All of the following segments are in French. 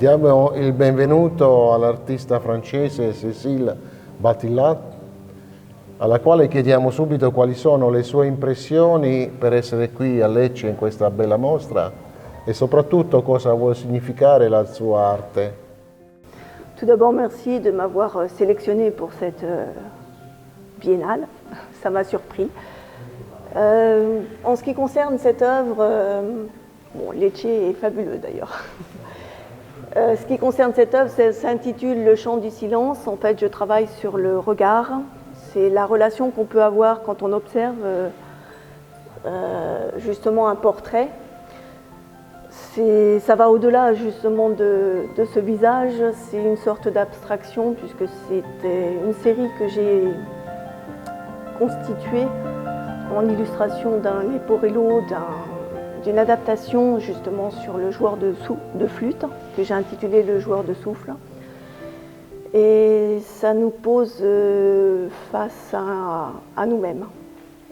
Diamo il benvenuto all'artista francese Cécile Batillat, alla quale chiediamo subito quali sono le sue impressioni per essere qui a Lecce in questa bella mostra e soprattutto cosa vuole significare la sua arte. Tout d'abord, merci de m'avoir sélectionné pour cette biennale, ça m'a surpris. En ce qui concerne cette œuvre, bon, Lecce est fabuleux d'ailleurs. Ce qui concerne cette œuvre, ça s'intitule Le chant du silence. En fait, je travaille sur le regard. C'est la relation qu'on peut avoir quand on observe justement un portrait. Ça va au-delà justement de ce visage, c'est une sorte d'abstraction puisque c'était une série que j'ai constituée en illustration d'un leporello, d'une adaptation justement sur le joueur de flûte que j'ai intitulé Le joueur de souffle. Et ça nous pose face à nous-mêmes,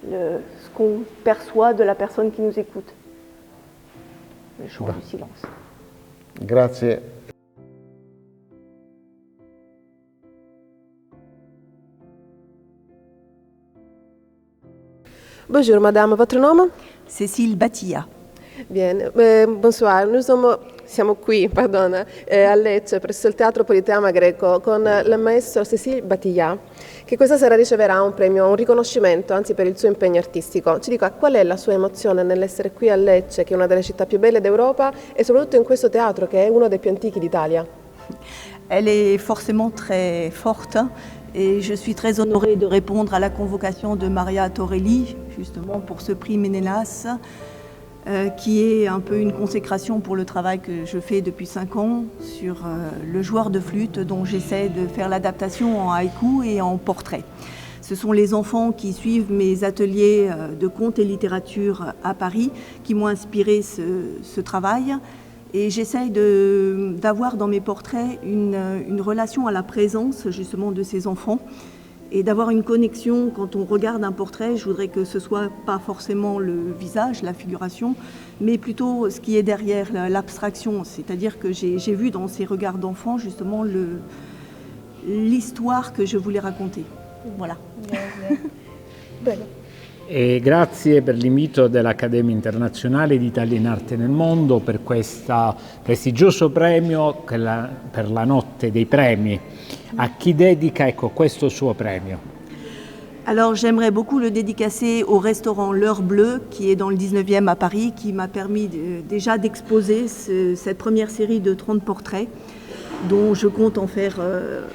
ce qu'on perçoit de la personne qui nous écoute. Le chant du silence. Grazie. Bonjour madame, votre nom? Cécile Batillat. Bien, bonsoir, siamo qui a Lecce presso il Teatro Politeama Greco con il maestro Cécile Batillat, che questa sera riceverà un premio, un riconoscimento, anzi per il suo impegno artistico. Ci dica qual è la sua emozione nell'essere qui a Lecce, che è una delle città più belle d'Europa, e soprattutto in questo teatro che è uno dei più antichi d'Italia. Elle est forcément très forte et je suis très honorée de répondre à la convocation de Maria Torelli, justement pour ce prix Ménélas, qui est un peu une consécration pour le travail que je fais depuis 5 ans sur le joueur de flûte dont j'essaie de faire l'adaptation en haïku et en portrait. Ce sont les enfants qui suivent mes ateliers de contes et littérature à Paris qui m'ont inspiré ce travail. Et j'essaye d'avoir dans mes portraits une relation à la présence justement de ces enfants et d'avoir une connexion. Quand on regarde un portrait, je voudrais que ce soit pas forcément le visage, la figuration, mais plutôt ce qui est derrière, l'abstraction. C'est-à-dire que j'ai vu dans ces regards d'enfants justement l'histoire que je voulais raconter. Voilà. E grazie per l'invito dell'Accademia Internazionale d'Italia in Arte nel Mondo per questo prestigioso premio per la Notte dei Premi. A chi dedica questo suo premio? Alors j'aimerais beaucoup le dédicacer au restaurant L'Heure Bleue qui est dans le 19e à Paris, qui m'a permis déjà d'exposer cette première série de 30 portraits dont je compte en faire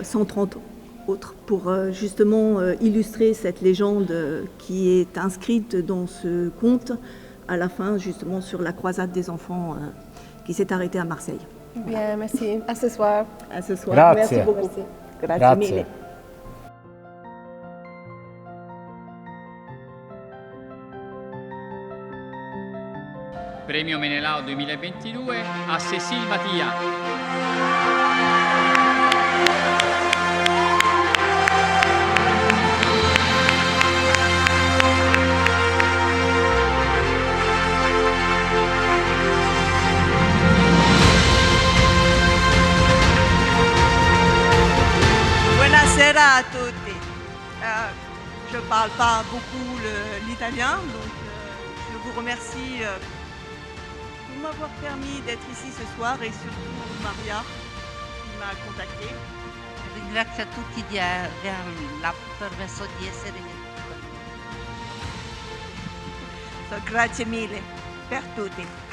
130 autres pour justement illustrer cette légende qui est inscrite dans ce conte à la fin justement sur la croisade des enfants qui s'est arrêtée à Marseille. Bien, merci. À ce soir. À ce soir. Grazie. Merci beaucoup. Merci. Grazie mille. Premio Menelao 2022 a Cécile Batillat. Buonasera a tutti. Je ne parle pas beaucoup l'italien, donc je vous remercie de m'avoir permis d'être ici ce soir et surtout Maria qui m'a contacté. Ringrazio tutti di averla permesso di essere qui. Grazie mille per tutti.